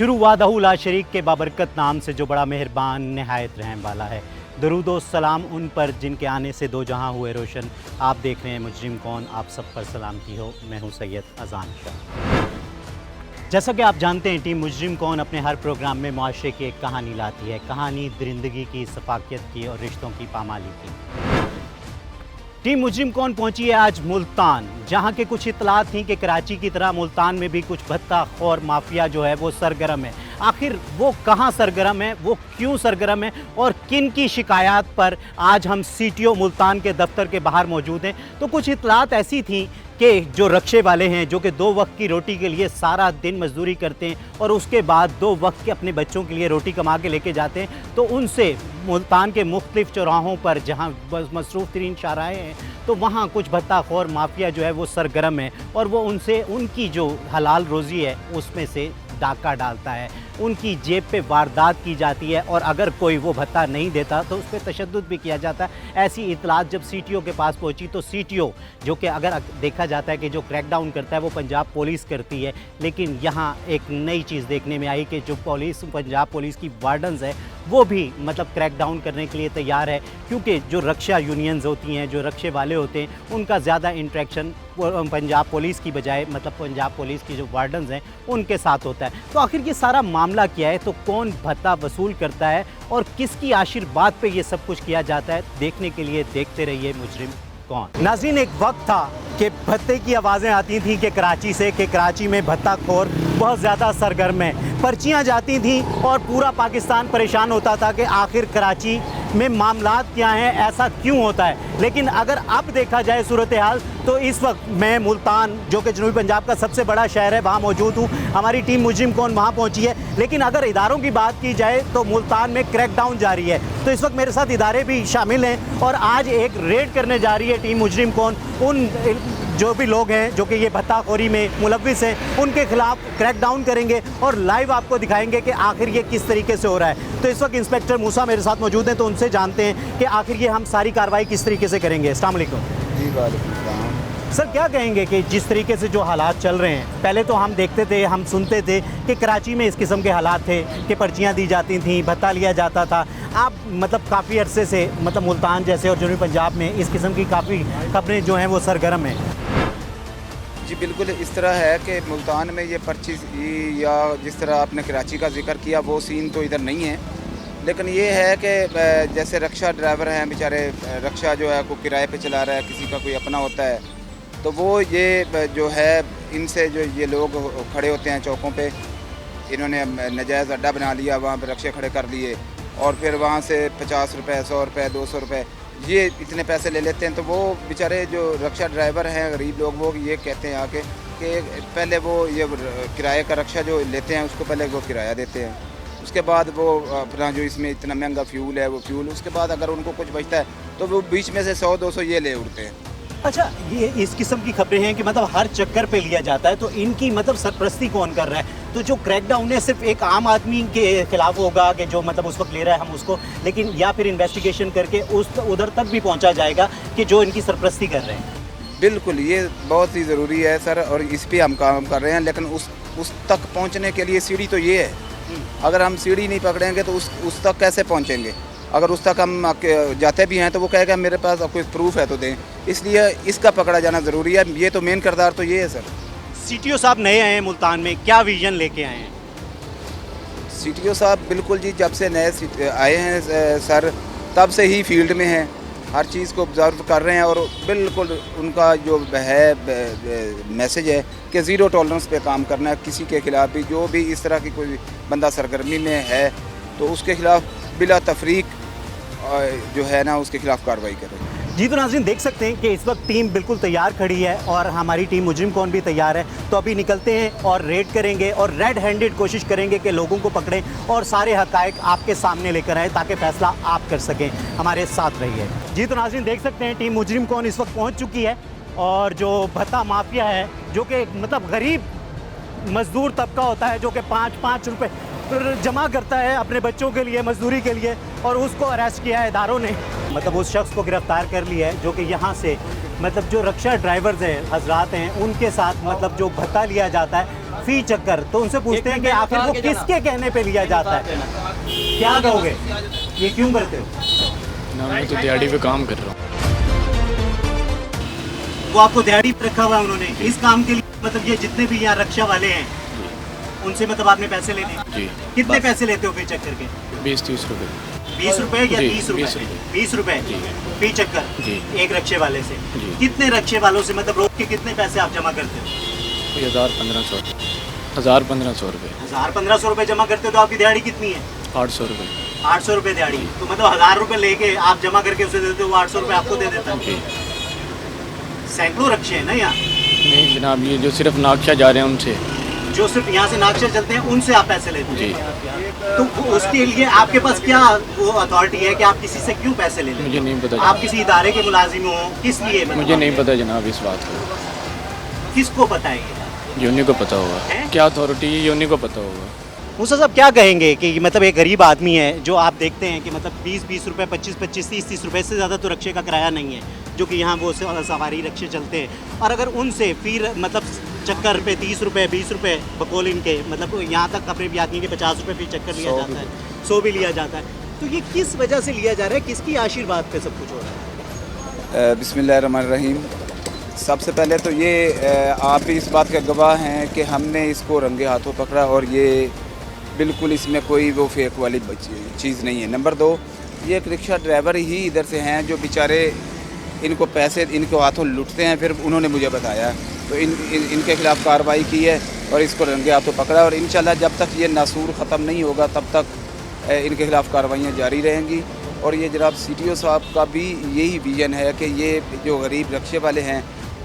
शुरू वादहू ला शरीक के बाबरकत नाम से जो बड़ा मेहरबान नहायत रहम वाला है। दरूदो सलाम उन पर जिनके आने से दो जहां हुए रोशन। आप देख रहे हैं मुजरिम कौन, आप सब पर सलाम की हो। मैं हूं सैयद अजान शाह। जैसा कि आप जानते हैं, टीम मुजरिम कौन अपने हर प्रोग्राम में मुआशरे की एक कहानी लाती है। कहानी दरिंदगी की, सफाकियत की और रिश्तों की पामाली की। टीम मुजरिम कौन पहुंची है आज मुल्तान, जहां के कुछ इतलात थी कि कराची की तरह मुल्तान में भी कुछ भत्ता खौर माफिया जो है वो सरगर्म है। आखिर वो कहां सरगर्म है, वो क्यों सरगर्म है और किन की शिकायत पर आज हम सीटीओ मुल्तान के दफ्तर के बाहर मौजूद हैं। तो कुछ इतलात ऐसी थी कि जो रक्शे वाले हैं, जो कि 2 वक्त की रोटी के लिए सारा दिन मजदूरी करते हैं और उसके बाद 2 वक्त के अपने बच्चों के लिए रोटी कमा के लेके जाते हैं, तो उनसे मुल्तान के मुख्तलिफ चौराहों पर जहाँ मसरूफ़ तरीन शाहराएँ हैं, तो वहाँ कुछ भत्ताखोर माफिया जो है वो सरगर्म है और वो उनसे उनकी जो हलाल रोज़ी है उसमें से डाका डालता है, उनकी जेब पे वारदात की जाती है और अगर कोई वो भत्ता नहीं देता तो उस पर तशद्दुद भी किया जाता है। ऐसी इतलात जब सीटीओ के पास पहुंची तो सीटीओ, जो कि अगर देखा जाता है कि जो क्रैकडाउन करता है वो पंजाब पुलिस करती है, लेकिन यहाँ एक नई चीज़ देखने में आई कि जो पुलिस, पंजाब पुलिस की वार्डन्स है, वो भी मतलब क्रैकडाउन करने के लिए तैयार है, क्योंकि जो रक्षा यूनियंस होती हैं, जो रक्षे वाले होते हैं, उनका ज़्यादा इंट्रैक्शन पंजाब पुलिस की बजाय मतलब पंजाब पुलिस की जो वार्डन्स हैं उनके साथ होता है। तो आखिर ये सारा मामला क्या है, तो कौन भत्ता वसूल करता है और किसकी आशीर्वाद पे ये सब कुछ किया जाता है, देखने के लिए देखते रहिए मुजरिम कौन। नाज़रीन, एक वक्त था कि भत्ते की आवाज़ें आती थी कि कराची से, कि कराची में भत्ता खोर बहुत ज़्यादा सरगर्म है, पर्चियाँ जाती थी और पूरा पाकिस्तान परेशान होता था कि आखिर कराची में मामलात क्या हैं, ऐसा क्यों होता है। लेकिन अगर अब देखा जाए सूरत हाल, तो इस वक्त मैं मुल्तान, जो कि जनूबी पंजाब का सबसे बड़ा शहर है, वहाँ मौजूद हूँ। हमारी टीम मुजरिम कौन वहाँ पहुँची है। लेकिन अगर इदारों की बात की जाए तो मुल्तान में क्रैकडाउन जारी है। तो इस वक्त मेरे साथ इदारे भी शामिल हैं और आज एक रेड करने जा रही है टीम मुजरिम कौन। उन जो भी लोग हैं जो कि ये भत्ताखोरी में मुलव्विस हैं, उनके खिलाफ क्रैकडाउन करेंगे और लाइव आपको दिखाएंगे कि आखिर ये किस तरीके से हो रहा है। तो इस वक्त इंस्पेक्टर मूसा मेरे साथ मौजूद हैं, तो उनसे जानते हैं कि आखिर ये हम सारी कार्रवाई किस तरीके से करेंगे। अस्सलाम वालेकुम। जी वालेकुम सलाम। सर, क्या कहेंगे कि जिस तरीके से जो हालात चल रहे हैं, पहले तो हम देखते थे, हम सुनते थे कि कराची में इस किस्म के हालात थे कि पर्चियाँ दी जाती थीं, भत्ता लिया जाता था। आप मतलब काफ़ी अरसे से मतलब मुल्तान जैसे और जनूबी पंजाब में इस किस्म की काफ़ी खबरें जो हैं वो सरगर्म हैं। जी बिल्कुल इस तरह है कि मुल्तान में ये पर्ची या जिस तरह आपने कराची का जिक्र किया वो सीन तो इधर नहीं है। लेकिन ये है कि जैसे रक्षा ड्राइवर हैं बेचारे, रक्षा जो है को किराए पे चला रहा है, किसी का कोई अपना होता है, तो वो ये जो है इनसे जो ये लोग खड़े होते हैं चौकों पे, इन्होंने नाजायज़ अड्डा बना लिया, वहाँ पे रक्षे खड़े कर लिए और फिर वहाँ से 50 रुपये, 100 रुपये, 200 रुपये ये इतने पैसे ले लेते हैं। तो वो बेचारे जो रक्षा ड्राइवर हैं, गरीब लोग, वो ये कहते हैं आके कि पहले वो ये किराए का रक्षा जो लेते हैं उसको पहले वो किराया देते हैं, उसके बाद वो अपना जो इसमें इतना महंगा फ्यूल है वो फ्यूल, उसके बाद अगर उनको कुछ बचता है तो वो बीच में से 100-200 ये ले उड़ते हैं। अच्छा, ये इस किस्म की खबरें हैं कि मतलब हर चक्कर पे लिया जाता है, तो इनकी मतलब सरपरस्ती कौन कर रहा है? तो जो क्रैकडाउन है सिर्फ एक आम आदमी के खिलाफ होगा कि जो मतलब उस वक्त ले रहा है हम उसको, लेकिन या फिर इन्वेस्टिगेशन करके उस उधर तक भी पहुंचा जाएगा कि जो इनकी सरपरस्ती कर रहे हैं? बिल्कुल, ये बहुत ही ज़रूरी है सर और इस पर हम काम कर रहे हैं। लेकिन उस तक पहुँचने के लिए सीढ़ी तो ये है, अगर हम सीढ़ी नहीं पकड़ेंगे तो उस तक कैसे पहुँचेंगे। अगर उस तक हम जाते भी हैं तो वो कहेगा मेरे पास कोई प्रूफ है तो दें, इसलिए इसका पकड़ा जाना ज़रूरी है। ये तो मेन किरदार तो ये है सर। सीटीओ साहब नए आए हैं मुल्तान में, क्या विजन लेके आए हैं? सीटीओ साहब बिल्कुल जी, जब से नए आए हैं सर तब से ही फील्ड में हैं, हर चीज़ को ऑब्ज़र्व कर रहे हैं और बिल्कुल उनका जो है मैसेज है कि ज़ीरो टॉलरेंस पे काम करना है। किसी के ख़िलाफ़ भी जो भी इस तरह की कोई बंदा सरगर्मी में है तो उसके ख़िलाफ़ बिला तफरीक जो है ना उसके खिलाफ कार्रवाई करें। जी, तो नाज़रीन देख सकते हैं कि इस वक्त टीम बिल्कुल तैयार खड़ी है और हमारी टीम मुजरिम कौन भी तैयार है। तो अभी निकलते हैं और रेड करेंगे और रेड हैंडेड कोशिश करेंगे कि लोगों को पकड़ें और सारे हक़ाइक़ आपके सामने लेकर आएँ ताकि फ़ैसला आप कर सकें। हमारे साथ रहिए। जी, तो नाज़रीन देख सकते हैं टीम मुजरिम कौन इस वक्त पहुँच चुकी है और जो भत्ता माफिया है, जो कि मतलब गरीब मज़दूर तबका होता है, जो कि 5-5 रुपये जमा करता है अपने बच्चों के लिए, मजदूरी के लिए, और उसको अरेस्ट किया है इदारों ने मतलब उस शख्स को गिरफ्तार कर लिया है जो कि यहाँ से मतलब जो रिक्शा ड्राइवर्स हैं हजरात हैं उनके साथ मतलब जो भत्ता लिया जाता है फी चक्कर, तो उनसे पूछते हैं कि आखिर वो किसके कहने पे लिया जाता है, क्या कहोगे, ये क्यों करते हो? ना मैं तो दिहाड़ी पे काम कर रहा हूँ। वो आपको दिहाड़ी पे रखा हुआ है उन्होंने इस काम के लिए, मतलब ये जितने भी यहाँ रिक्शा वाले हैं उनसे मतलब आपने पैसे लेने? जी। कितने पैसे लेते हो फी चक्कर के? 20-30 रुपए। 20 रुपए या जी, 30 रुपए? 20 रुपए। 20 रुपए जी। फी चक्कर जी। एक रिक्शे वाले से? जी। कितने रिक्शे वालों से मतलब रोज के कितने पैसे आप जमा करते हो? 1000-1500 रुपए। 1000-1500 रुपए जमा करते हो तो आपकी दिहाड़ी कितनी है? 800 रुपए। 800 रुपए दिहाड़ी, तो मतलब 1000 रुपए लेके आप जमा करके उसे देते हो, वो 800 रुपए आपको दे देता जी। है। सैकड़ों रिक्शे हैं ना यहाँ, नहीं जनाब, ये जो सिर्फ नागशा जा रहे हैं उनसे। जो सिर्फ यहाँ से नागशा चलते हैं उनसे आप पैसे लेते जी। हैं, तो उसके लिए आपके पास क्या वो अथॉरिटी है कि आप किसी से क्यों पैसे ले लेते मुझे नहीं पता हैं? आप किसी इदारे के मुलाजिम हो, किस लिए मतलब? मुझे नहीं पता जनाब इस बात को। किसको पता है ये? ये उन्हीं को पता होगा। हैं? क्या अथॉरिटी है ये उन्हीं को पता होगा। मूसा साहब क्या कहेंगे कि मतलब एक गरीब आदमी है जो आप देखते हैं कि मतलब 20-20 रुपए, 25-25, 30-30 रुपए से ज़्यादा तो रिक्शे का किराया नहीं है, जो कि यहाँ वो सवारी रिक्शे चलते हैं, और अगर उनसे फिर मतलब चक्कर पे 30 रुपए 20 रुपए बकौल इनके मतलब यहाँ तक कपड़े भी आती हैं कि 50 रुपए फी चक्कर लिया जाता है, 100 भी लिया जाता है, तो ये किस वजह से लिया जा रहा है, किसकी आशीर्वाद पे सब कुछ हो रहा है? बिस्मिल्लाहिर्रहमानिर्रहीम। सबसे पहले तो ये आप भी इस बात के गवाह हैं कि हमने इसको रंगे हाथों पकड़ा और ये बिल्कुल इसमें कोई वो फेक वाली चीज़ नहीं है। नंबर 2, ये एक रिक्शा ड्राइवर ही इधर से हैं जो बेचारे इनको पैसे इनके हाथों लुटते हैं, फिर उन्होंने मुझे बताया, तो इनके खिलाफ़ कार्रवाई की है और इसको रंगे हाथों पकड़ा, और इंशाल्लाह जब तक ये नासूर ख़त्म नहीं होगा तब तक इनके खिलाफ़ कार्रवाइयाँ जारी रहेंगी। और ये जनाब CTO साहब का भी यही विज़न है कि ये जो गरीब रिक्शे वाले हैं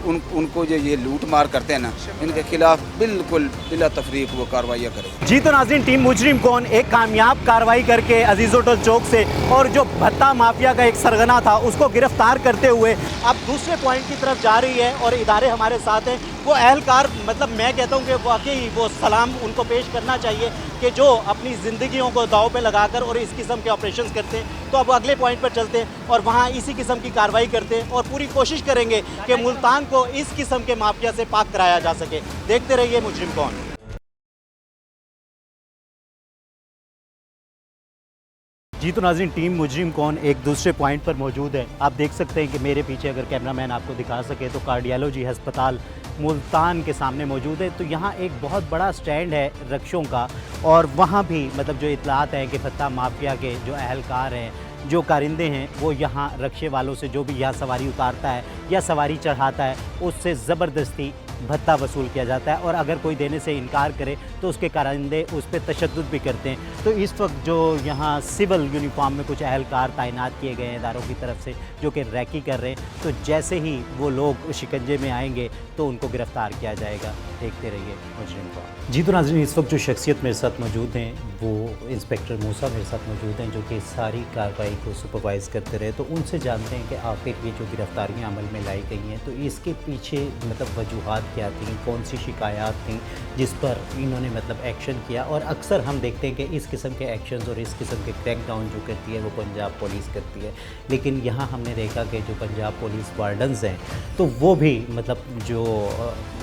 उनको जो ये लूट मार करते हैं ना, इनके खिलाफ बिल्कुल बिला तफरीक वो कार्रवाइयाँ करें। जी तो नाज़रीन, टीम मुजरिम कौन एक कामयाब कार्रवाई करके अजीज़ होटल चौक से और जो भत्ता माफिया का एक सरगना था उसको गिरफ्तार करते हुए अब दूसरे पॉइंट की तरफ जा रही है, और इदारे हमारे साथ हैं। वो एहलकार मतलब मैं कहता हूँ कि वाकई वो सलाम उनको पेश करना चाहिए कि जो अपनी ज़िंदगियों को दाव पे लगाकर और इस किस्म के ऑपरेशंस करते हैं। तो अब अगले पॉइंट पर चलते हैं और वहाँ इसी किस्म की कार्रवाई करते हैं और पूरी कोशिश करेंगे कि मुल्तान को इस किस्म के माफिया से पाक कराया जा सके। देखते रहिए मुजरिम कौन। जी तो नाज़रीन, टीम मुजरिम कौन एक दूसरे पॉइंट पर मौजूद है। आप देख सकते हैं कि मेरे पीछे अगर कैमरामैन आपको दिखा सके तो कार्डियोलॉजी अस्पताल मुल्तान के सामने मौजूद है। तो यहाँ एक बहुत बड़ा स्टैंड है रिक्शों का, और वहाँ भी मतलब जो इतलात हैं कि भत्ता माफिया के जो अहलकार हैं, जो कारिंदे हैं, वो यहाँ रिक्शे वालों से जो भी यहाँ सवारी उतारता है या सवारी चढ़ाता है उससे ज़बरदस्ती भत्ता वसूल किया जाता है, और अगर कोई देने से इनकार करे तो उसके कारिंदे उस पर तशद्दुद भी करते हैं। तो इस वक्त जो यहाँ सिविल यूनिफॉर्म में कुछ अहलकार तैनात किए गए हैं इदारों की तरफ से जो कि रैकी कर रहे हैं, तो जैसे ही वो लोग शिकंजे में आएंगे तो उनको गिरफ़्तार किया जाएगा। देखते रहिए मुजरिम को। जी तो नाज़रीन, इस वक्त जो शख्सियत मेरे साथ मौजूद हैं वो इंस्पेक्टर मूसा मेरे साथ मौजूद हैं जो कि सारी कार्रवाई को सुपरवाइज़ करते रहे। तो उनसे जानते हैं कि आखिर ये जो गिरफ्तारियाँ अमल में लाई गई हैं तो इसके पीछे मतलब वजूहात क्या थी, कौन सी शिकायत थी जिस पर इन्होंने मतलब एक्शन किया। और अक्सर हम देखते हैं कि इस किस्म के एक्शंस और इस किस्म के क्रैकडाउन जो करती है वो पंजाब पुलिस करती है, लेकिन यहाँ हमने देखा कि जो पंजाब पुलिस वार्डन्स हैं तो वो भी मतलब जो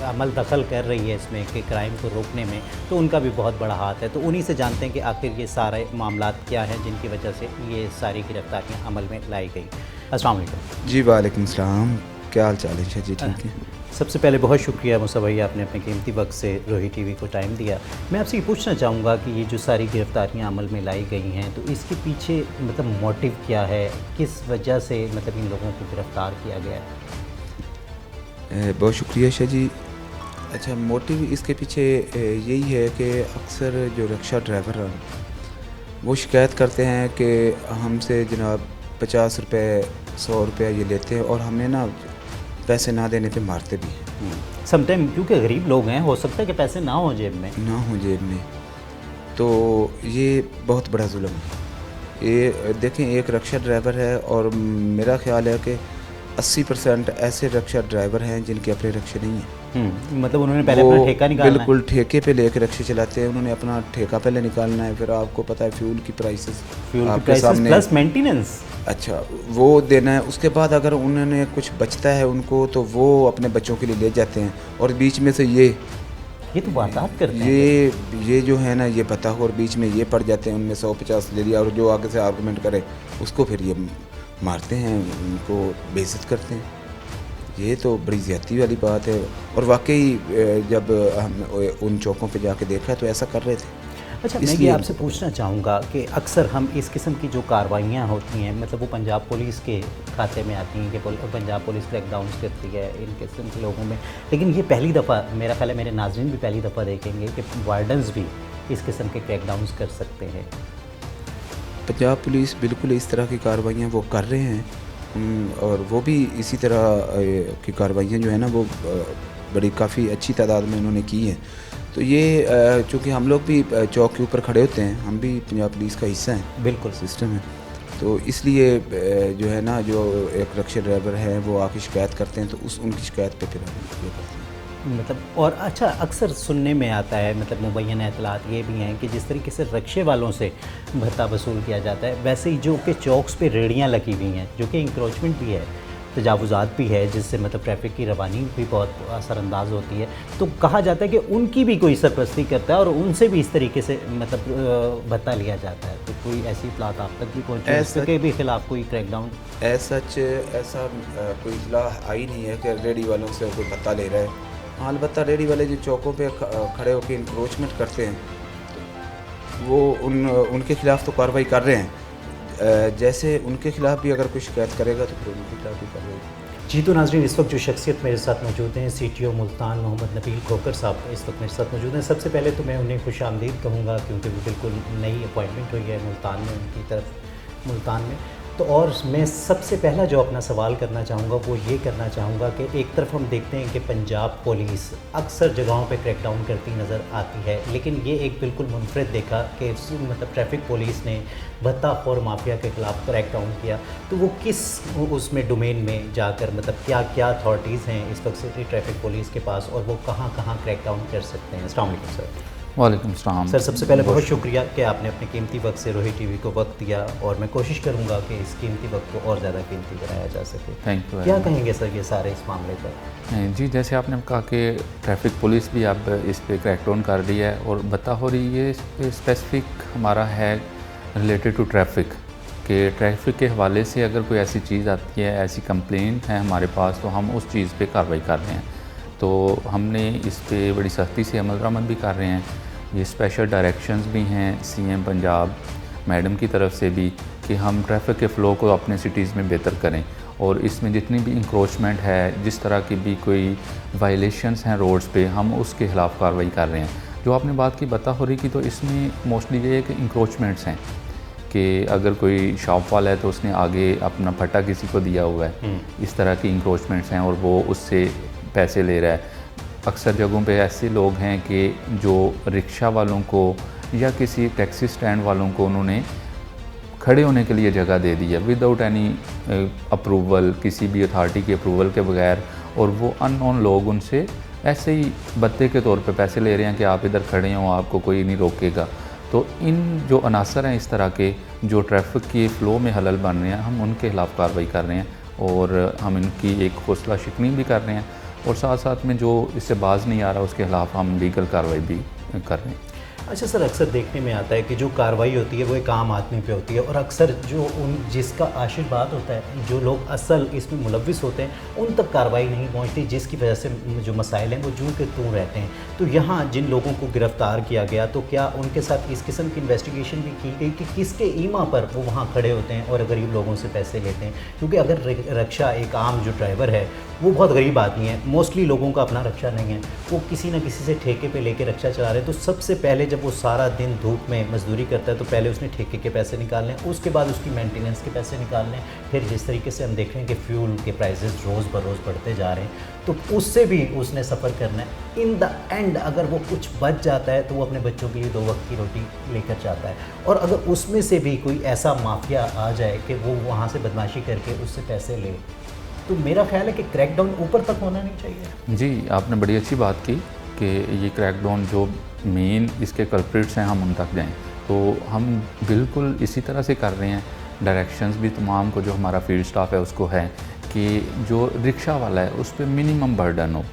अमल दखल कर रही है इसमें कि क्राइम को रोकने में, तो उनका भी बहुत बड़ा हाथ है। तो उन्हीं से जानते हैं कि आखिर ये सारे मामलात क्या हैं जिनकी वजह से ये सारी गिरफ्तारियाँ अमल में लाई गई। अस्सलाम वालेकुम। जी वालेकुम सलाम, क्या हाल चाल है? जी ठीक है। सबसे पहले बहुत शुक्रिया मूसा भाई, आपने अपने कीमती वक्त से रोही टीवी को टाइम दिया। मैं आपसे ये पूछना चाहूँगा कि ये जो सारी गिरफ्तारियाँ अमल में लाई गई हैं तो इसके पीछे मतलब मोटिव क्या है, किस वजह से मतलब इन लोगों को गिरफ़्तार किया गया है? बहुत शुक्रिया शाह जी। अच्छा, मोटिव इसके पीछे यही है कि अक्सर जो रिक्शा ड्राइवर हैं वो शिकायत करते हैं कि हमसे जनाब 50 रुपये 100 रुपये ये लेते हैं और हमें ना पैसे ना देने पे मारते भी हैं। समटाइम क्योंकि गरीब लोग हैं, हो सकता है कि पैसे ना हो जेब में, तो ये बहुत बड़ा जुल्म है। ये देखें, एक रिक्शा ड्राइवर है और मेरा ख्याल है कि 80% ऐसे रक्षा ड्राइवर हैं जिनके अपने रक्षे नहीं हैं। मतलब उन्होंने पहले वो अपना ठेका निकालना है। बिल्कुल ठेके पे लेके रक्षे चलाते हैं, उन्होंने अपना ठेका पहले निकालना है, फिर आपको पता है फ्यूल की प्राइसेस फ्यूल की आपके प्राइसेस सामने, प्लस मेंटेनेंस। अच्छा वो देना है। उसके बाद अगर उन्होंने कुछ बचता है उनको तो वो अपने बच्चों के लिए ले जाते हैं, और बीच में से ये तो वारदात करते हैं। ये जो है ना, ये पता हो और बीच में ये पड़ जाते हैं, उनमें 150 ले लिया, और जो आगे से आर्गूमेंट करे उसको फिर ये मारते हैं, उनको बेइज्जत करते हैं। ये तो बड़ी ज़्यादती वाली बात है। और वाकई जब हम उन चौकों पे जाके देखा तो ऐसा कर रहे थे। अच्छा, मैं ये आपसे पूछना चाहूँगा कि अक्सर हम इस किस्म की जो कार्रवाइयाँ होती हैं, मतलब वो पंजाब पुलिस के खाते में आती हैं कि पंजाब पुलिस क्रैकडाउन्स करती है इन किस्म के लोगों में, लेकिन ये पहली दफ़ा, मेरा ख्याल है मेरे नाज़रीन भी पहली दफ़ा देखेंगे कि वार्डन्स भी इस किस्म के क्रैकडाउन्स कर सकते हैं। पंजाब पुलिस बिल्कुल इस तरह की कार्रवाइयाँ वो कर रहे हैं, और वो भी इसी तरह की कार्रवाइयाँ जो है ना वो बड़ी काफ़ी अच्छी तादाद में उन्होंने की हैं। तो ये चूँकि हम लोग भी चौक के ऊपर खड़े होते हैं, हम भी पंजाब पुलिस का हिस्सा हैं, बिल्कुल सिस्टम है, तो इसलिए जो है ना, जो एक रक्षा ड्राइवर है वो आके शिकायत करते हैं तो उनकी शिकायत पे फिर हम ये करते हैं। मतलब, और अच्छा अक्सर सुनने में आता है, मतलब मुबैन एतलात ये भी हैं कि जिस तरीके से रक्षे वालों से भत्ता वसूल किया जाता है, वैसे ही जो कि चौक्स पे रेहड़ियाँ लगी हुई हैं, जो कि इंक्रोचमेंट भी है, तजावुज़ात भी है, जिससे मतलब ट्रैफिक की रवानी भी बहुत असरअंदाज होती है, तो कहा जाता है कि उनकी भी कोई सरपरस्ती करता है और उनसे भी इस तरीके से मतलब भत्ता लिया जाता है। तो कोई ऐसी इतलात आप तक भी पहुँची इसके भी खिलाफ कोई क्रैकडाउन? ऐसा कोई इतला आई नहीं है कि रेहड़ी वालों से कोई भत्ता ले रहा है। हाँ, अलबत्ता रेहड़ी वाले जो चौकों पे खड़े होकर इंक्रोचमेंट करते हैं, वो उनके खिलाफ तो कार्रवाई कर रहे हैं। जैसे उनके खिलाफ भी अगर कोई शिकायत करेगा तो फिर उनके खिलाफ भी कार्रवाई। जी, तो नाज़रीन, इस वक्त जो शख्सियत मेरे साथ मौजूद हैं, CTO मुल्तान मोहम्मद नबील खोकर साहब इस वक्त मेरे साथ मौजूद हैं। सबसे पहले तो मैं उन्हें खुशामदीद कहूँगा क्योंकि वो बिल्कुल नई अपॉइंटमेंट हुई है मुल्तान में, उनकी तरफ मुल्तान में। तो और मैं सबसे पहला जो अपना सवाल करना चाहूँगा वो ये करना चाहूँगा कि एक तरफ हम देखते हैं कि पंजाब पुलिस अक्सर जगहों पे क्रैकडाउन करती नज़र आती है, लेकिन ये एक बिल्कुल मुनफरद देखा कि मतलब ट्रैफिक पुलिस ने भत्ताखोर माफिया के ख़िलाफ़ क्रैकडाउन किया। तो वो किस उसमें डोमेन में जाकर, मतलब क्या क्या अथॉरिटीज़ हैं इस वक्त सिटी ट्रैफिक पुलिस के पास और वो कहाँ कहाँ क्रैकडाउन कर सकते हैं? अस्सलाम वालेकुम सर। वालेकुम सलाम सर, सबसे पहले बहुत शुक्रिया कि आपने अपने कीमती वक्त से रोही टीवी को वक्त दिया, और मैं कोशिश करूंगा कि इस कीमती वक्त को और ज़्यादा कीमती बनाया जा सके। Thank you. क्या कहेंगे सर ये सारे इस मामले पर? जी, जैसे आपने कहा कि ट्रैफिक पुलिस भी अब इस पे क्रैकडाउन कर रही है, और भत्ताखोरी ये स्पेसिफिक हमारा है रिलेटेड टू ट्रैफिक, कि ट्रैफिक के हवाले से अगर कोई ऐसी चीज़ आती है, ऐसी कंप्लेंट है हमारे पास, तो हम उस चीज़ पे कार्रवाई कर रहे हैं। तो हमने इस पे बड़ी सख्ती से अमल दरामद भी कर रहे हैं। ये स्पेशल डायरेक्शंस भी हैं CM पंजाब मैडम की तरफ से भी कि हम ट्रैफिक के फ़्लो को अपने सिटीज़ में बेहतर करें, और इसमें जितनी भी इंक्रोचमेंट है, जिस तरह की भी कोई वायलेशंस हैं रोड्स पे, हम उसके ख़िलाफ़ कार्रवाई कर रहे हैं। जो आपने बात की भत्ताखोरी की, तो इसमें मोस्टली ये है कि इंक्रोचमेंट्स हैं कि अगर कोई शॉप वाला है तो उसने आगे अपना फट्टा किसी को दिया हुआ है, इस तरह की इंक्रोचमेंट्स हैं, और वो उससे पैसे ले रहा है। अक्सर जगहों पे ऐसे लोग हैं कि जो रिक्शा वालों को या किसी टैक्सी स्टैंड वालों को उन्होंने खड़े होने के लिए जगह दे दी है विदाउट एनी अप्रूवल, किसी भी अथॉरिटी के अप्रूवल के बगैर, और वो अननोन लोग उनसे ऐसे ही भत्ते के तौर पे पैसे ले रहे हैं कि आप इधर खड़े हों, आपको कोई नहीं रोकेगा। तो इन जो अनासर हैं इस तरह के जो ट्रैफिक के फ़्लो में खलल बन रहे हैं, हम उनके खिलाफ़ कार्रवाई कर रहे हैं, और हम इनकी एक हौसला शिकनी भी कर रहे हैं, और साथ साथ में जो इससे बाज नहीं आ रहा उसके खिलाफ़ हम लीगल कार्रवाई भी कर रहे हैं। अच्छा सर, अक्सर देखने में आता है कि जो कार्रवाई होती है वो एक आम आदमी पे होती है, और अक्सर जो जिसका आशीर्वाद होता है, जो लोग असल इसमें मुलविस होते हैं, उन तक कार्रवाई नहीं पहुंचती, जिसकी वजह से जो मसाइल हैं वो जूं के त्यों रहते हैं। तो यहाँ जिन लोगों को गिरफ़्तार किया गया, तो क्या उनके साथ इस किस्म की इन्वेस्टिगेशन भी की गई कि किसके ईमा पर वो वहाँ खड़े होते हैं और गरीब लोगों से पैसे लेते हैं? क्योंकि अगर रक्षा एक आम जो ड्राइवर है वो बहुत गरीब आदमी है, मोस्टली लोगों का अपना रक्षा नहीं है, वो किसी न किसी से ठेके पे लेके रक्षा चला रहे हैं, तो सबसे पहले जब वो सारा दिन धूप में मजदूरी करता है तो पहले उसने ठेके के पैसे निकालने हैं, उसके बाद उसकी मेंटेनेंस के पैसे निकालने हैं, फिर जिस तरीके से हम देख रहे हैं कि फ्यूल के प्राइसेस रोज़ बरोज़ बढ़ते जा रहे हैं, तो उससे भी उसने सफ़र करना है। इन द एंड अगर वो कुछ बच जाता है तो वो अपने बच्चों के लिए 2 वक्त की रोटी लेकर जाता है, और अगर उसमें से भी कोई ऐसा माफिया आ जाए कि वो वहाँ से बदमाशी करके उससे पैसे ले, तो मेरा ख्याल है कि क्रैकडाउन ऊपर तक होना नहीं चाहिए। जी, आपने बड़ी अच्छी बात की कि ये क्रैकडाउन जो मेन इसके कल्प्रिट्स हैं हम उन तक जाएं, तो हम बिल्कुल इसी तरह से कर रहे हैं। डायरेक्शंस भी तमाम को जो हमारा फील्ड स्टाफ है उसको है कि जो रिक्शा वाला है उस पर मिनिमम बर्डन हो,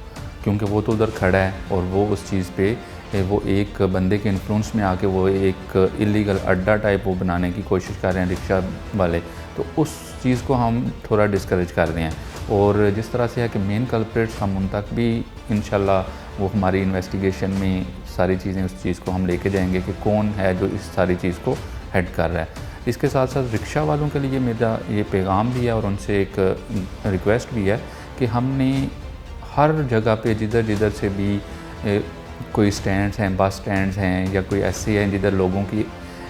क्योंकि वो तो उधर खड़ा है और वो उस चीज़ पे वो एक बंदे के इन्फ्लुएंस में आके वो एक इलीगल अड्डा टाइप वो बनाने की कोशिश कर रहे हैं रिक्शा वाले, तो उस चीज़ को हम थोड़ा डिस्करेज कर रहे हैं। और जिस तरह से है कि मेन कल्प्रिट्स हम उन तक भी इंशाल्लाह वो हमारी इन्वेस्टिगेशन में सारी चीज़ें उस चीज़ को हम लेके जाएंगे कि कौन है जो इस सारी चीज़ को हेड कर रहा है। इसके साथ साथ रिक्शा वालों के लिए मेरा ये पैगाम भी है और उनसे एक रिक्वेस्ट भी है कि हमने हर जगह पे जिधर जिधर से भी कोई स्टैंड्स हैं, बस स्टैंड्स हैं या कोई ऐसे हैं जिधर लोगों की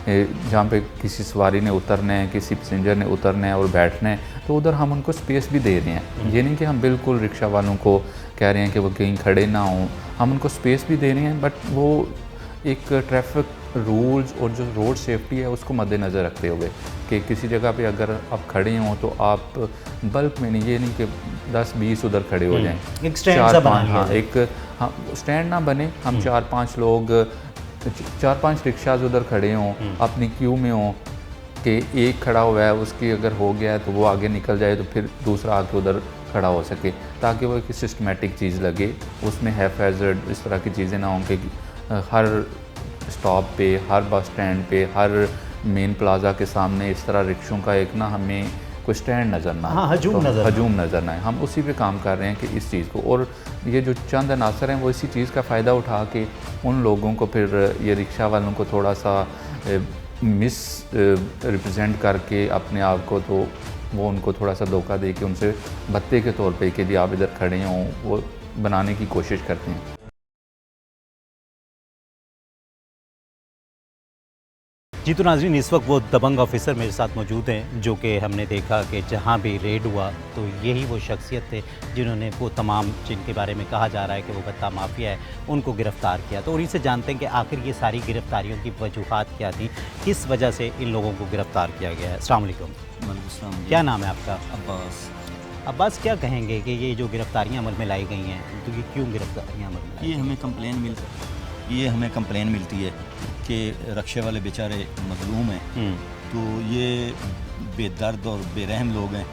जहाँ पे किसी सवारी ने उतरना है, किसी पैसेंजर ने उतरना है और बैठना है, तो उधर हम उनको स्पेस भी दे रहे हैं। ये नहीं कि हम बिल्कुल रिक्शा वालों को कह रहे हैं कि वो कहीं खड़े ना हों, हम उनको स्पेस भी दे रहे हैं, बट वो एक ट्रैफिक रूल्स और जो रोड सेफ्टी है उसको मद्देनज़र रखते हुए कि किसी जगह पे अगर आप खड़े हों तो आप बल्क में नहीं, ये नहीं कि 10-20 उधर खड़े हो जाएं, एक स्टैंड सा बना लिया जाए। हाँ स्टैंड ना बने, हम 4-5 लोग 4-5 रिक्शाज उधर खड़े हों, अपनी क्यू में हों कि एक खड़ा हुआ है उसकी अगर हो गया है तो वो आगे निकल जाए तो फिर दूसरा आके उधर खड़ा हो सके, ताकि वो एक सिस्टमेटिक चीज़ लगे, उसमें हैफेजर्ड इस तरह की चीज़ें ना हों कि हर स्टॉप पे, हर बस स्टैंड पे, हर मेन प्लाजा के सामने इस तरह रिक्शों का एक ना हमें कोई स्टैंड नज़र ना, हाँ, हजूम नज़र ना आए। हम उसी पे काम कर रहे हैं कि इस चीज़ को, और ये जो चंद अनासर हैं वो इसी चीज़ का फ़ायदा उठा के उन लोगों को फिर ये रिक्शा वालों को थोड़ा सा मिस रिप्रेजेंट करके अपने आप को, तो वो उनको थोड़ा सा धोखा दे के उनसे भत्ते के तौर पे कि जी आप इधर खड़े हों, वो बनाने की कोशिश करते हैं। जी तो नाज़रीन, इस वक्त वो दबंग ऑफिसर मेरे साथ मौजूद हैं जो कि हमने देखा कि जहाँ भी रेड हुआ तो यही वो शख्सियत थे जिन्होंने वो तमाम, जिनके बारे में कहा जा रहा है कि वो भत्ता माफिया है, उनको गिरफ़्तार किया। तो उन्हीं से जानते हैं कि आखिर ये सारी गिरफ़्तारियों की वजूहात क्या थी, किस वजह से इन लोगों को गिरफ़्तार किया गया है। अस्सलाम वालेकुम, क्या नाम है आपका? अब्बास। अब्बास, क्या कहेंगे कि ये जो गिरफ़्तारियाँ अमल में लाई गई हैं तो ये क्यों गिरफ़्तारियाँ अमल में लाई? ये हमें कंप्लेन मिलती है कि रक्शे वाले बेचारे मजलूम हैं, तो ये बेदर्द और बेरहम लोग हैं,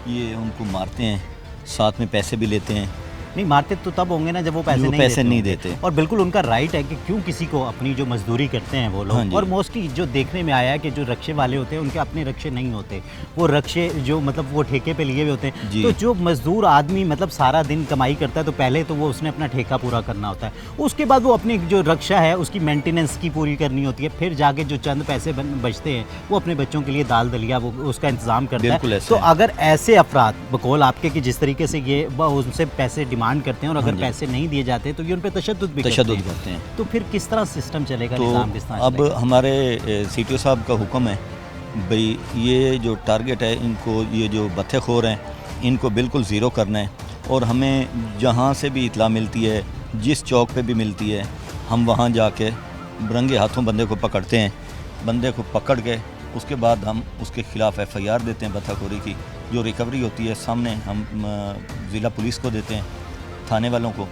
ये उनको मारते हैं, साथ में पैसे भी लेते हैं। नहीं, मारते तो तब होंगे ना जब वो पैसे नहीं देते। और बिल्कुल उनका राइट है कि क्यों किसी को, अपनी जो मजदूरी करते हैं वो लोग। हाँ जी। और मोस्टली जो देखने में आया है कि जो रक्शे वाले होते हैं उनके अपने रक्शे नहीं होते, वो रक्शे जो मतलब वो ठेके पे लिए हुए होते हैं। जी। तो जो मजदूर आदमी मतलब सारा दिन कमाई करता है तो पहले तो वो उसने अपना ठेका पूरा करना होता है, उसके बाद वो अपनी जो रक्षा है उसकी मेंटेनेंस की पूरी करनी होती है, फिर जाके जो चंद पैसे बचते हैं वो अपने बच्चों के लिए दाल दलिया वो उसका इंतज़ाम करता बिल्कुल है। ऐसे तो है। अगर ऐसे अफराद बकौल आपके कि जिस तरीके से ये उनसे पैसे डिमांड करते हैं और अगर पैसे नहीं दिए जाते तो ये उन पे तशद्दुद भी करते हैं। तो फिर किस तरह सिस्टम चलेगा, तो निज़ाम किस तरह अब चलेगा? हमारे सीटीओ साहब का हुक्म है भाई ये जो टारगेट है इनको, ये जो बत्थेखोर हैं इनको बिल्कुल ज़ीरो करना है, और हमें जहाँ से भी इतला मिलती है, जिस चौक पे भी मिलती है, हम वहाँ जाके बरंगे हाथों बंदे को पकड़ते हैं। बंदे को पकड़ के उसके बाद हम उसके ख़िलाफ़ FIR देते हैं बत्थाखोरी की, जो रिकवरी होती है सामने हम ज़िला पुलिस को देते हैं, थाने वालों को,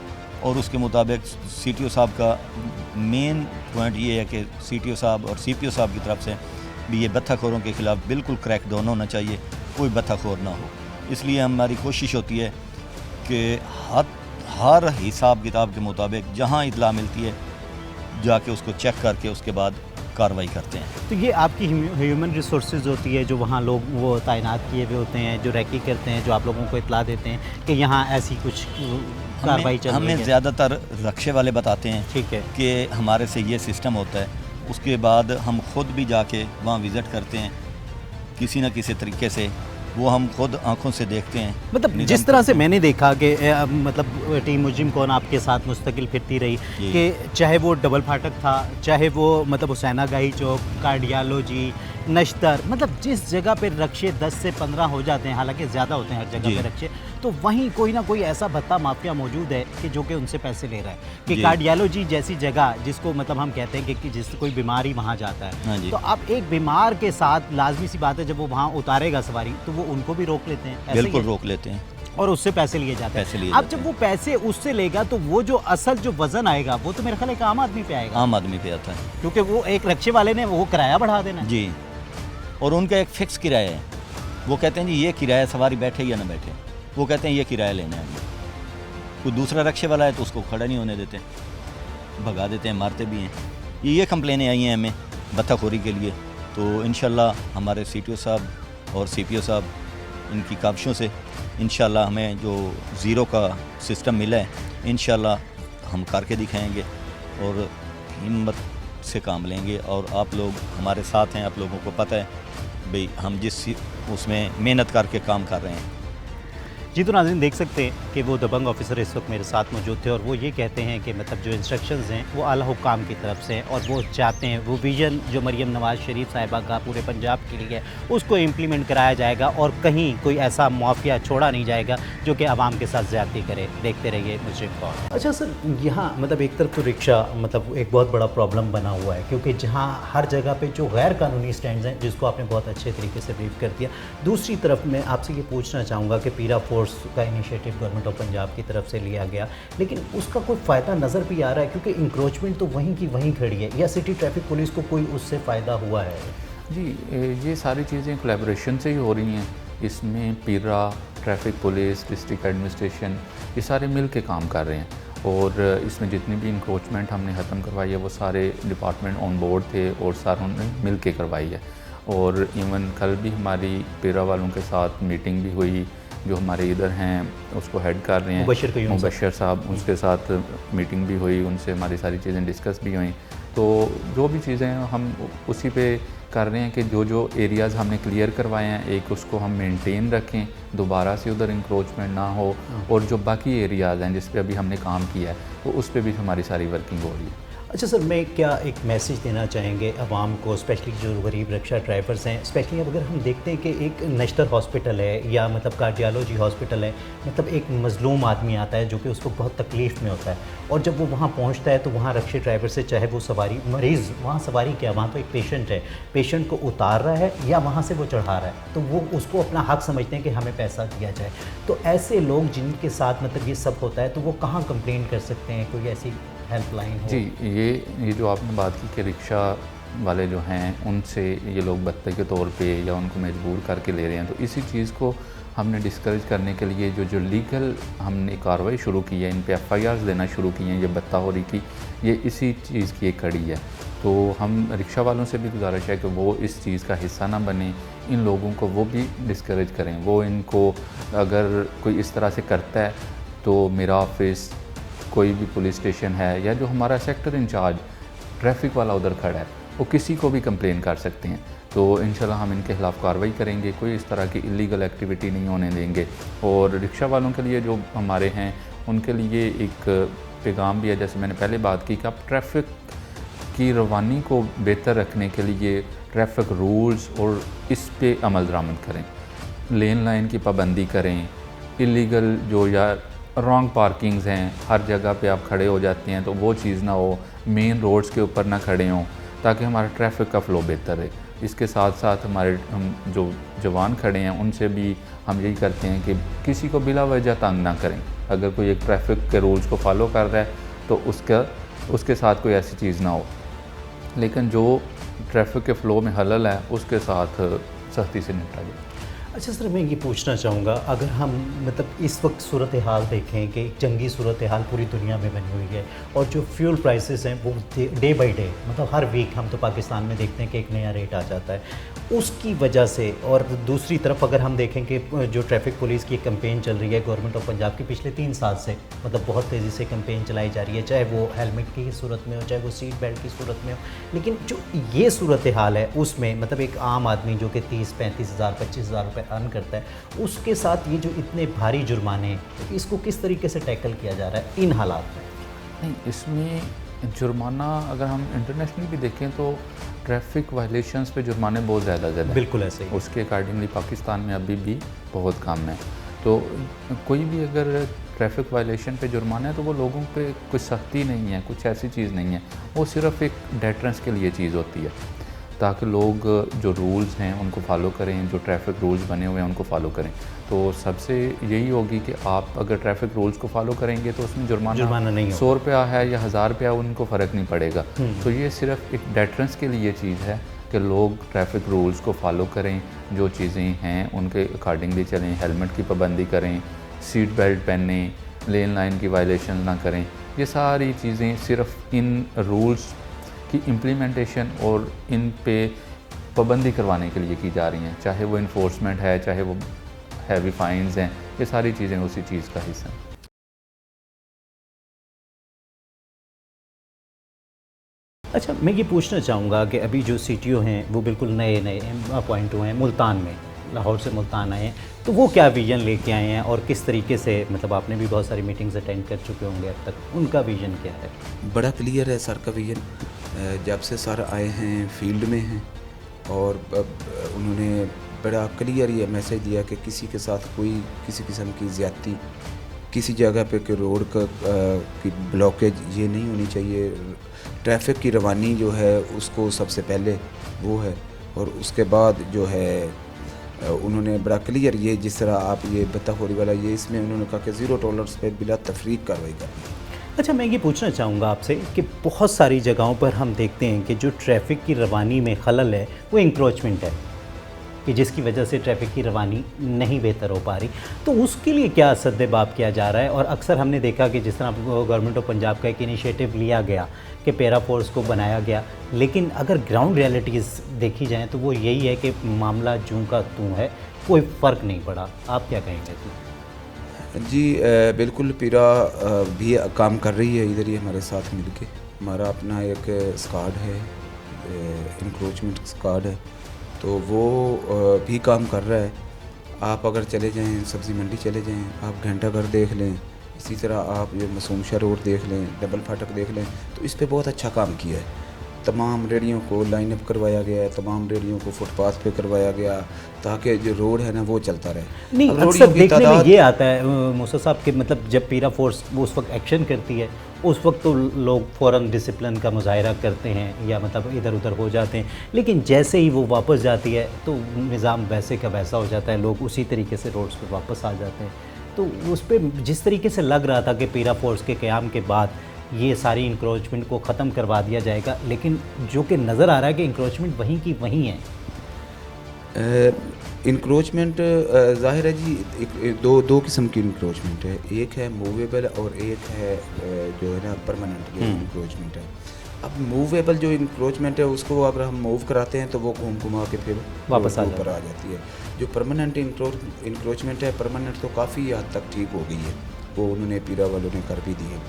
और उसके मुताबिक CTO साहब का मेन पॉइंट ये है कि CTO साहब और CPO साहब की तरफ से भी ये बत्थाखोरों के ख़िलाफ़ बिल्कुल क्रैकडाउन होना चाहिए, कोई बत्थाखोर ना हो। इसलिए हमारी कोशिश होती है कि हर हिसाब किताब के मुताबिक जहाँ इतला मिलती है जाके उसको चेक करके उसके बाद कार्रवाई करते हैं। तो ये आपकी ह्यूमन रिसोर्सेज होती है जो वहाँ लोग वो तैनात किए हुए होते हैं, जो रैकी करते हैं, जो आप लोगों को इतला देते हैं कि यहाँ ऐसी कुछ कार्रवाई चल रही है। हमें ज़्यादातर रक्शे वाले बताते हैं, ठीक है, कि हमारे से ये सिस्टम होता है। उसके बाद हम खुद भी जाके वहाँ विज़िट करते हैं, किसी न किसी तरीके से वो हम खुद आंखों से देखते हैं। मतलब जिस तरह से मैंने देखा कि मतलब टीम मुजिम कौन आपके साथ मुस्तकिल फिरती रही कि चाहे वो डबल फाटक था, चाहे वो मतलब हुसैना गाही चौक, कार्डियोलॉजी, नश्तर, मतलब जिस जगह पे रक्शे 10 से 15 हो जाते हैं, हालांकि ज़्यादा होते हैं हर जगह पे रक्शे, तो वहीं कोई ना कोई ऐसा भत्ता माफिया मौजूद है कि जो कि उनसे पैसे ले रहा है। कि कार्डियोलॉजी जैसी जगह जिसको मतलब हम कहते हैं कि जिससे कोई बीमारी वहाँ जाता है, तो अब एक बीमार के साथ लाजमी सी बात है जब वो वहाँ उतारेगा सवारी तो वो उनको भी रोक लेते हैं। बिल्कुल रोक लेते हैं। और उससे पैसे लिए जाते पैसे लिए हैं। अब जाते जब हैं। वो पैसे उससे लेगा तो वो जो असल जो वजन आएगा वो तो मेरे ख्याल एक आम आदमी पे आएगा, आम आदमी पे आता है क्योंकि वो एक रिक्शे वाले ने वो किराया बढ़ा देना है। जी। और उनका एक फिक्स किराया है, वो कहते हैं जी ये किराया, सवारी बैठे या ना बैठे, वो कहते हैं ये किराया लेना है हमें। कोई दूसरा रिक्शे वाला है तो उसको खड़ा नहीं होने देते, भगा देते हैं, मारते भी हैं। ये कंप्लेनें आई हैं हमें बत्ताखोरी के लिए। तो इंशाल्लाह हमारे CTO साहब और CPO साहब इनकी काविशों से इंशाल्लाह हमें जो ज़ीरो का सिस्टम मिला है, इंशाल्लाह हम करके दिखाएंगे और हिम्मत से काम लेंगे। और आप लोग हमारे साथ हैं, आप लोगों को पता है भाई हम जिस उसमें मेहनत करके काम कर रहे हैं। जी, तो नाज़रीन देख सकते हैं कि वो दबंग ऑफिसर इस वक्त मेरे साथ मौजूद थे और वो ये कहते हैं कि मतलब जो इंस्ट्रक्शंस हैं वो आला हुक्काम की तरफ से हैं और वो चाहते हैं वो विज़न जो मरियम नवाज़ शरीफ साहिबा का पूरे पंजाब के लिए है उसको इम्प्लीमेंट कराया जाएगा और कहीं कोई ऐसा माफिया छोड़ा नहीं जाएगा जो कि आवाम के साथ ज़्यादती करे। देखते रहिए मुजरिम कौन। अच्छा सर, यहाँ मतलब एक तरफ तो रिक्शा मतलब एक बहुत बड़ा प्रॉब्लम बना हुआ है, क्योंकि जहाँ हर जगह पे जो गैर कानूनी स्टैंड्स हैं जिसको आपने बहुत अच्छे तरीके से ब्रीफ कर दिया। दूसरी तरफ मैं आपसे ये पूछना चाहूँगा कि पीरा फोर्स का इनिशिएटिव गवर्नमेंट ऑफ पंजाब की तरफ से लिया गया, लेकिन उसका कोई फ़ायदा नज़र भी आ रहा है, क्योंकि इंक्रोचमेंट तो वहीं की वहीं खड़ी है, या सिटी ट्रैफिक पुलिस को कोई उससे फ़ायदा हुआ है? जी, ये सारी चीज़ें कोलैबोरेशन से ही हो रही हैं। इसमें पीरा, ट्रैफिक पुलिस, डिस्ट्रिक्ट एडमिनिस्ट्रेशन, ये सारे मिल के काम कर रहे हैं। और इसमें जितनी भी इंक्रोचमेंट हमने ख़त्म करवाई है वो सारे डिपार्टमेंट ऑन बोर्ड थे और सारों ने मिल के करवाई है। और इवन कल भी हमारी पीरा वालों के साथ मीटिंग भी हुई, जो हमारे इधर हैं उसको हेड कर रहे हैं मुबशर साहब, उसके साथ मीटिंग भी हुई, उनसे हमारी सारी चीज़ें डिस्कस भी हुई। तो जो भी चीज़ें हम उसी पे कर रहे हैं कि जो जो एरियाज़ हमने क्लियर करवाए हैं एक उसको हम मेंटेन रखें, दोबारा से उधर इंक्रोचमेंट ना हो, और जो बाकी एरियाज़ हैं जिस पे अभी हमने काम किया है तो उस पे भी हमारी सारी वर्किंग हो रही है। अच्छा सर, मैं क्या एक मैसेज देना चाहेंगे आवाम को, स्पेशली जो गरीब रिक्शा ड्राइवर्स हैं, स्पेशली अगर हम देखते हैं कि एक नश्तर हॉस्पिटल है या मतलब कार्डियोलॉजी हॉस्पिटल है, मतलब एक मज़लूम आदमी आता है जो कि उसको बहुत तकलीफ़ में होता है, और जब वो वहाँ पहुँचता है तो वहाँ रिक्शे ड्राइवर से, चाहे वो सवारी मरीज़, वहाँ सवारी क्या, वहाँ तो एक पेशेंट है, पेशेंट को उतार रहा है या वहाँ से वो चढ़ा रहा है, तो वो उसको अपना हक समझते हैं कि हमें पैसा दिया जाए। तो ऐसे लोग जिनके साथ मतलब ये सब होता है तो वो कहाँ कंप्लेन कर सकते हैं? कोई ऐसी हेल्पलाइन हो? जी, ये जो आपने बात की कि रिक्शा वाले जो हैं उनसे ये लोग भत्ते के तौर पे या उनको मजबूर करके ले रहे हैं, तो इसी चीज़ को हमने डिस्करेज करने के लिए जो लीगल हमने कार्रवाई शुरू की है, इन पे FIRs देना शुरू की हैं, ये बत्ताखोरी की, ये इसी चीज़ की एक कड़ी है। तो हम रिक्शा वालों से भी गुजारिश है कि वो इस चीज़ का हिस्सा ना बने, इन लोगों को वो भी डिस्करेज करें। वो इनको अगर कोई इस तरह से करता है तो मेरा ऑफिस, कोई भी पुलिस स्टेशन है या जो हमारा सेक्टर इंचार्ज ट्रैफिक वाला उधर खड़ा है, वो किसी को भी कंप्लेन कर सकते हैं। तो इंशाल्लाह हम इनके खिलाफ़ कार्रवाई करेंगे, कोई इस तरह की इलीगल एक्टिविटी नहीं होने देंगे। और रिक्शा वालों के लिए जो हमारे हैं उनके लिए एक पैगाम भी है, जैसे मैंने पहले बात की कि आप ट्रैफिक की रवानी को बेहतर रखने के लिए ट्रैफिक रूल्स और इस पे अमल दरामद करें, लेन लाइन की पाबंदी करें, इलीगल जो या रॉन्ग पार्किंग्स हैं, हर जगह पे आप खड़े हो जाते हैं तो वो चीज़ ना हो, मेन रोड्स के ऊपर ना खड़े हों, ताकि हमारा ट्रैफिक का फ़्लो बेहतर रहे। इसके साथ साथ हमारे हम जो जवान खड़े हैं उनसे भी हम यही करते हैं कि किसी को बिला वजह तंग ना करें। अगर कोई एक ट्रैफिक के रूल्स को फॉलो कर रहा है तो उसके साथ कोई ऐसी चीज़ ना हो, लेकिन जो ट्रैफिक के फ़्लो में खलल है उसके साथ सख्ती से निपटा जाए। अच्छा सर, मैं ये पूछना चाहूँगा, अगर हम मतलब इस वक्त सूरत हाल देखें कि एक जंगी सूरत हाल पूरी दुनिया में बनी हुई है और जो फ्यूल प्राइसेस हैं वो डे बाई डे, मतलब हर वीक हम तो पाकिस्तान में देखते हैं कि एक नया रेट आ जाता है, उसकी वजह से। और दूसरी तरफ अगर हम देखें कि जो ट्रैफिक पुलिस की कैंपेन चल रही है गवर्नमेंट ऑफ पंजाब की पिछले 3 साल से, मतलब बहुत तेज़ी से कैंपेन चलाई जा रही है, चाहे वो हेलमेट की सूरत में हो, चाहे वो सीट बेल्ट की सूरत में हो, लेकिन जो ये सूरत हाल है उसमें मतलब एक आम आदमी जो कि 30-35 हज़ार 25 हज़ार रुपये अर्न करता है, उसके साथ ये जो इतने भारी जुर्माने हैं, तो इसको किस तरीके से टैकल किया जा रहा है इन हालात में? नहीं, इसमें जुर्माना अगर हम इंटरनेशनली भी देखें तो ट्रैफिक वायलेशंस पे जुर्माने बहुत ज़्यादा बिल्कुल ऐसे ही, उसके अकॉर्डिंगली पाकिस्तान में अभी भी बहुत कम है। तो कोई भी अगर ट्रैफिक वायलेशन पे जुर्माना है तो वो लोगों पे कुछ सख्ती नहीं है, कुछ ऐसी चीज़ नहीं है, वो सिर्फ एक डेटरेंस के लिए चीज़ होती है। ताकि लोग जो रूल्स हैं उनको फॉलो करें, जो ट्रैफिक रूल्स बने हुए हैं उनको फॉलो करें। तो सबसे यही होगी कि आप अगर ट्रैफिक रूल्स को फॉलो करेंगे तो उसमें जुर्माना नहीं होगा। 100 रुपया है या 1000 रुपया, उनको फ़र्क नहीं पड़ेगा। तो ये सिर्फ एक डेटरेंस के लिए चीज़ है कि लोग ट्रैफिक रूल्स को फॉलो करें, जो चीज़ें हैं उनके अकॉर्डिंगली चलें, हेलमेट की पाबंदी करें, सीट बेल्ट पहनें, लेन लाइन की वायलेशन ना करें। ये सारी चीज़ें सिर्फ इन रूल्स की इम्प्लीमेंटेशन और इन पे पाबंदी करवाने के लिए की जा रही हैं, चाहे वो इन्फोर्समेंट है, चाहे वो हैवी फाइन्स हैं, ये सारी चीज़ें उसी चीज़ का हिस्सा हैं। अच्छा, मैं ये पूछना चाहूँगा कि अभी जो सीटीओ हैं वो बिल्कुल नए नए अपॉइंट हुए हैं मुल्तान में, लाहौर से मुल्तान आए हैं, तो वो क्या विज़न लेके आए हैं और किस तरीके से, मतलब आपने भी बहुत सारी मीटिंग्स अटेंड कर चुके होंगे अब तक, उनका विज़न क्या है? बड़ा क्लियर है सर का विजन। जब से सर आए हैं फील्ड में हैं और उन्होंने बड़ा क्लियर ये मैसेज दिया कि किसी के साथ कोई किसी किस्म की ज़्यादती, किसी जगह पे कि रोड का की ब्लॉकेज ये नहीं होनी चाहिए। ट्रैफिक की रवानी जो है उसको सबसे पहले वो है, और उसके बाद जो है उन्होंने बड़ा क्लियर ये जिस तरह आप ये बत्ताखोरी वाला ये इसमें उन्होंने कहा कि ज़ीरो टॉलरेंस पे बिला तफरीक कार्रवाई करनी। अच्छा, मैं ये पूछना चाहूँगा आपसे कि बहुत सारी जगहों पर हम देखते हैं कि जो ट्रैफिक की रवानी में खलल है वो इंक्रोचमेंट है, कि जिसकी वजह से ट्रैफिक की रवानी नहीं बेहतर हो पा रही, तो उसके लिए क्या सद्देबाब किया जा रहा है? और अक्सर हमने देखा कि जिस तरह गवर्नमेंट ऑफ पंजाब का एक इनिशिएटिव लिया गया कि पैरा फोर्स को बनाया गया, लेकिन अगर ग्राउंड रियलिटीज़ देखी जाएँ तो वो यही है कि मामला जूं का तूं है, कोई फ़र्क नहीं पड़ा। आप क्या कहेंगे? जी बिल्कुल, पीरा भी काम कर रही है इधर ही हमारे साथ मिलके। हमारा अपना एक स्क्वाड है, इंक्रोचमेंट स्क्वाड है, तो वो भी काम कर रहा है। आप अगर चले जाएं, सब्ज़ी मंडी चले जाएं, आप घंटाघर देख लें, इसी तरह आप ये मासूम शाह रोड देख लें, डबल फाटक देख लें, तो इस पे बहुत अच्छा काम किया है। तमाम रेडियों को लाइन अप करवाया गया है, तमाम रेडियों को फुटपाथ पे करवाया गया ताकि जो रोड है ना वो चलता रहे। नहीं, अब अक्सर की देखने में तादाद ये आता है मूसा साहब कि मतलब जब पीरा फोर्स वो उस वक्त एक्शन करती है, उस वक्त तो लोग फ़ौरन डिसिप्लिन का मुजाहरा करते हैं या मतलब इधर उधर हो जाते हैं, लेकिन जैसे ही वो वापस जाती है तो निज़ाम वैसे का वैसा हो जाता है, लोग उसी तरीके से रोड्स पे वापस आ जाते हैं। तो उस पर जिस तरीके से लग रहा था कि पीरा फोर्स के क़याम के बाद ये सारी इंक्रोचमेंट को ख़त्म करवा दिया जाएगा, लेकिन जो कि नज़र आ रहा है कि इंक्रोचमेंट वहीं की वहीं है। इंक्रोचमेंट ज़ाहिर है जी, दो किस्म की इंक्रोचमेंट है, एक है मूवेबल और एक है जो है ना परमानेंट जो इंक्रोचमेंट है। अब मूवेबल जो इंक्रोचमेंट है उसको अगर हम मूव कराते हैं तो वो घूम घुमा के फिर वापस ऊपर आ जाती है। जो परमानेंट इंक्रोचमेंट है, परमानेंट तो काफ़ी हद तक ठीक हो गई है, वो उन्होंने पीरा वालों ने कर भी दी है।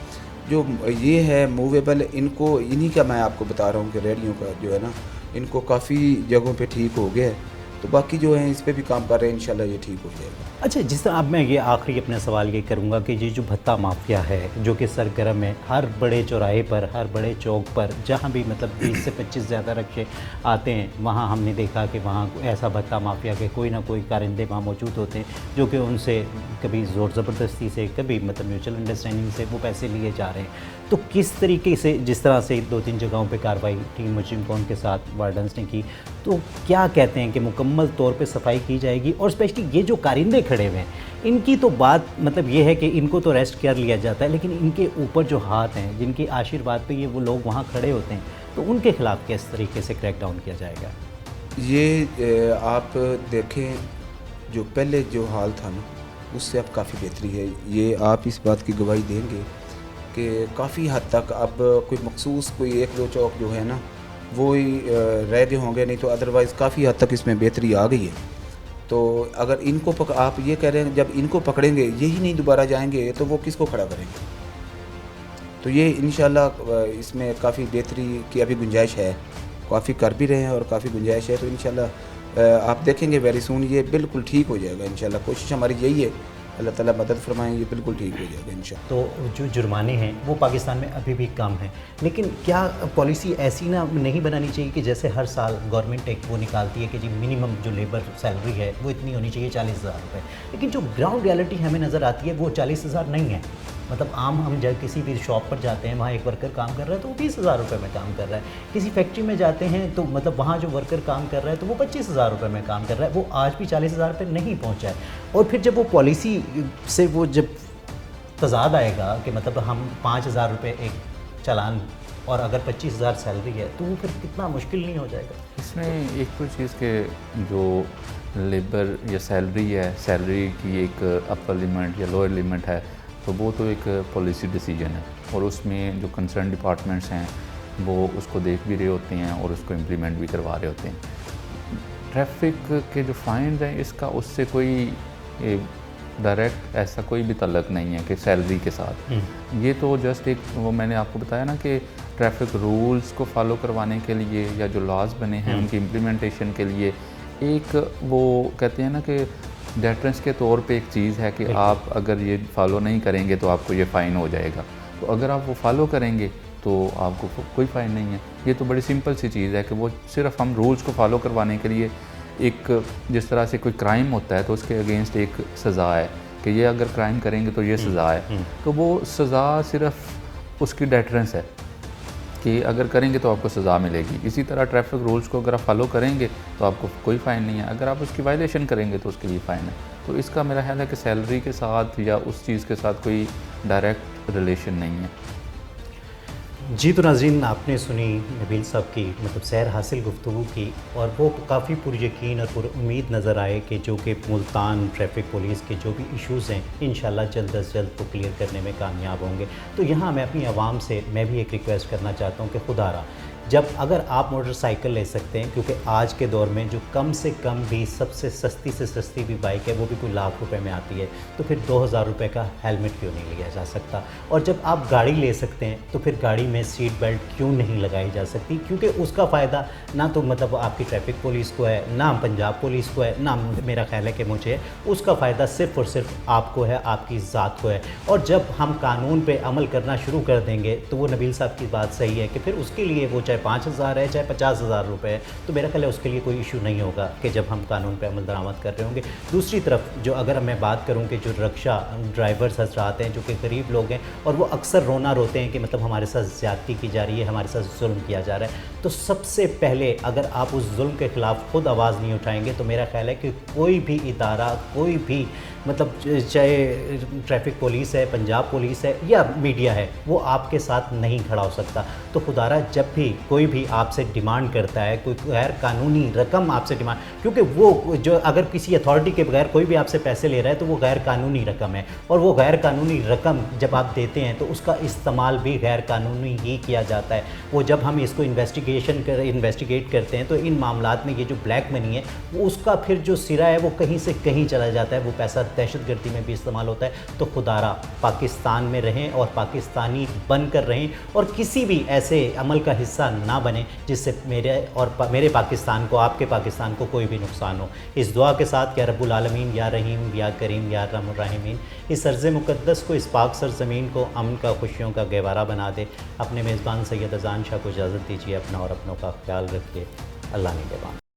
जो ये है मूवेबल, इनको इन्हीं का मैं आपको बता रहा हूँ कि रेडियो का जो है ना इनको काफ़ी जगहों पे ठीक हो गया है, तो बाकी जो है इस पे भी काम कर रहे हैं, इंशाल्लाह ये ठीक हो जाएगा। अच्छा, जिस तरह अब मैं ये आखिरी अपना सवाल ये करूँगा कि ये जो भत्ता माफिया है जो कि सरगर्म है, हर बड़े चौराहे पर, हर बड़े चौक पर, जहाँ भी मतलब 20 से 25 ज़्यादा रक्शे आते हैं, वहाँ हमने देखा कि वहाँ ऐसा भत्ता माफिया के कोई ना कोई कारिंदे वहाँ मौजूद होते हैं जो कि उनसे कभी ज़ोर ज़बरदस्ती से, कभी मतलब म्यूचुअल अंडरस्टैंडिंग से वो पैसे लिए जा रहे हैं। तो किस तरीके से, जिस तरह से 2-3 जगहों पे कार्रवाई टीम मुजिम कौन के साथ वार्डन्स ने की, तो क्या कहते हैं कि मुकम्मल तौर पे सफाई की जाएगी? और स्पेशली ये जो कारिंदे खड़े हुए हैं, इनकी तो बात मतलब ये है कि इनको तो रेस्ट कर लिया जाता है, लेकिन इनके ऊपर जो हाथ हैं, जिनके आशीर्वाद पे ये वो लोग वहाँ खड़े होते हैं, तो उनके खिलाफ किस तरीके से क्रैकडाउन किया जाएगा? ये आप देखें, जो पहले जो हाल था ना उससे अब काफ़ी बेहतरी है। ये आप इस बात की गवाही देंगे कि काफ़ी हद तक अब कोई मखसूस कोई 1-2 चौक जो है ना वो ही रह गए होंगे, नहीं तो अदरवाइज़ काफ़ी हद तक इसमें बेहतरी आ गई है। तो अगर इनको आप ये कह रहे हैं जब इनको पकड़ेंगे यही नहीं दोबारा जाएंगे तो वो किसको खड़ा करेंगे? तो ये इंशाल्लाह इसमें काफ़ी बेहतरी की अभी गुंजाइश है, काफ़ी कर भी रहे हैं और काफ़ी गुंजाइश है। तो इंशाल्लाह आप देखेंगे वेरी सून ये बिल्कुल ठीक हो जाएगा इंशाल्लाह। कोशिश हमारी यही है, अल्लाह ताला मदद फरमाएं, ये बिल्कुल ठीक हो जाएगा इंशाल्लाह। तो जो जुर्माने हैं वो पाकिस्तान में अभी भी कम हैं, लेकिन क्या पॉलिसी ऐसी ना नहीं बनानी चाहिए कि जैसे हर साल गवर्नमेंट एक वो निकालती है कि जी मिनिमम जो लेबर सैलरी है वो इतनी होनी चाहिए 40,000 रुपये, लेकिन जो ग्राउंड रियलिटी हमें नज़र आती है वो 40,000 नहीं है। मतलब आम हम जब किसी भी शॉप पर जाते हैं, वहाँ एक वर्कर काम कर रहा है तो वो 20,000 रुपये में काम कर रहा है। किसी फैक्ट्री में जाते हैं तो मतलब वहाँ जो वर्कर काम कर रहा है तो वो 25,000 रुपये में काम कर रहा है, वो आज भी 40,000 पे नहीं पहुँचा है। और फिर जब वो पॉलिसी से वो जब तज़ाद आएगा कि मतलब हम 5,000 रुपये एक चालान और अगर 25,000 सैलरी है तो वो फिर कितना मुश्किल नहीं हो जाएगा। इसमें एक तो चीज़ के जो लेबर या सैलरी है, सैलरी की एक अपर लिमिट या लोअर लिमिट है, तो वो तो एक पॉलिसी डिसीजन है और उसमें जो कंसर्न डिपार्टमेंट्स हैं वो उसको देख भी रहे होते हैं और उसको इम्प्लीमेंट भी करवा रहे होते हैं। ट्रैफिक के जो फाइन्स हैं इसका उससे कोई डायरेक्ट ऐसा कोई भी तल्लक नहीं है कि सैलरी के साथ। ये तो जस्ट एक वो मैंने आपको बताया ना कि ट्रैफिक रूल्स को फॉलो करवाने के लिए या जो लॉज बने हैं उनकी इम्प्लीमेंटेशन के लिए एक वो कहते हैं ना कि डेटरेंस के तौर पे एक चीज़ है कि आप अगर ये फॉलो नहीं करेंगे तो आपको ये फ़ाइन हो जाएगा, तो अगर आप वो फॉलो करेंगे तो आपको कोई फ़ाइन नहीं है। ये तो बड़ी सिंपल सी चीज़ है कि वो सिर्फ हम रूल्स को फॉलो करवाने के लिए एक जिस तरह से कोई क्राइम होता है तो उसके अगेंस्ट एक सज़ा है कि ये अगर क्राइम करेंगे तो ये सज़ा है, तो वो सज़ा सिर्फ उसकी डेटरेंस है कि अगर करेंगे तो आपको सज़ा मिलेगी। इसी तरह ट्रैफिक रूल्स को अगर आप फॉलो करेंगे तो आपको कोई फ़ाइन नहीं है, अगर आप उसकी वायलेशन करेंगे तो उसके लिए फ़ाइन है। तो इसका मेरा ख्याल है कि सैलरी के साथ या उस चीज़ के साथ कोई डायरेक्ट रिलेशन नहीं है। जी तो नाज़रीन, आपने सुनी नबील साहब की मतलब सैर हासिल गुफ्तगू की और वो काफ़ी पुरयकीन और पुरुम्मीद नज़र आए कि जो कि मुल्तान ट्रैफिक पुलिस के जो भी इश्यूज़ हैं इंशाल्लाह जल्द अज जल्द वो क्लियर करने में कामयाब होंगे। तो यहाँ मैं अपनी आवाम से मैं भी एक रिक्वेस्ट करना चाहता हूँ कि खुदारा जब अगर आप मोटरसाइकिल ले सकते हैं, क्योंकि आज के दौर में जो कम से कम भी सबसे सस्ती से सस्ती भी बाइक है वो भी कोई लाख रुपए में आती है, तो फिर 2,000 रुपये का हेलमेट क्यों नहीं लिया जा सकता। और जब आप गाड़ी ले सकते हैं तो फिर गाड़ी में सीट बेल्ट क्यों नहीं लगाई जा सकती, क्योंकि उसका फ़ायदा ना तो मतलब आपकी ट्रैफिक पुलिस को है, ना पंजाब पुलिस को है, ना मेरा ख्याल है कि मुझे उसका फ़ायदा सिर्फ़ और सिर्फ आपको है, आपकी ज़ात को है। और जब हम कानून पर अमल करना शुरू कर देंगे तो वो नबील साहब की बात सही है कि फिर उसके लिए वो चाहे 5,000 है चाहे 50,000 रुपये है, तो मेरा ख्याल है उसके लिए कोई इशू नहीं होगा कि जब हम कानून पे अमल दरामद कर रहे होंगे। दूसरी तरफ जो अगर मैं बात करूं कि जो रक्षा ड्राइवर्स हजरात हैं जो कि गरीब लोग हैं और वो अक्सर रोना रोते हैं कि मतलब हमारे साथ ज़्यादती की जा रही है, हमारे साथ जुल्म किया जा रहा है, तो सबसे पहले अगर आप उस जुल्म के ख़िलाफ़ ख़ुद आवाज़ नहीं उठाएंगे तो मेरा ख्याल है कि कोई भी इदारा, कोई भी मतलब चाहे ट्रैफिक पुलिस है, पंजाब पुलिस है या मीडिया है, वो आपके साथ नहीं खड़ा हो सकता। तो खुदारा जब भी कोई भी आपसे डिमांड करता है, कोई गैर कानूनी रकम आपसे डिमांड, क्योंकि वो जो अगर किसी अथॉरिटी के बगैर कोई भी आपसे पैसे ले रहा है तो वो गैर कानूनी रकम है, और वो गैर कानूनी रकम जब आप देते हैं तो उसका इस्तेमाल भी गैर कानूनी ही किया जाता है। वो जब हम इसको इन्वेस्टिगेट करते हैं तो इन मामलात में ये जो ब्लैक मनी है वो उसका फिर जो सिरा है वो कहीं से कहीं चला जाता है, वो पैसा दहशतगर्दी में भी इस्तेमाल होता है। तो खुदारा पाकिस्तान में रहें और पाकिस्तानी बनकर रहें और किसी भी ऐसे अमल का हिस्सा ना बने जिससे मेरे पाकिस्तान को, आपके पाकिस्तान को कोई भी नुकसान हो। इस दुआ के साथ या रब्बुल आलमीन या रहीम या करीम या रहमान रहीमीन इस अर्ज़ मुक़द्दस को, इस पाक सरज़मीन को अमन का, खुशियों का गहवारा बना दे। अपने मेज़बान सैयद अज़ान शाह को इजाज़त दीजिए। अपना और अपनों का ख्याल रखिए। अल्लाह निगहबान।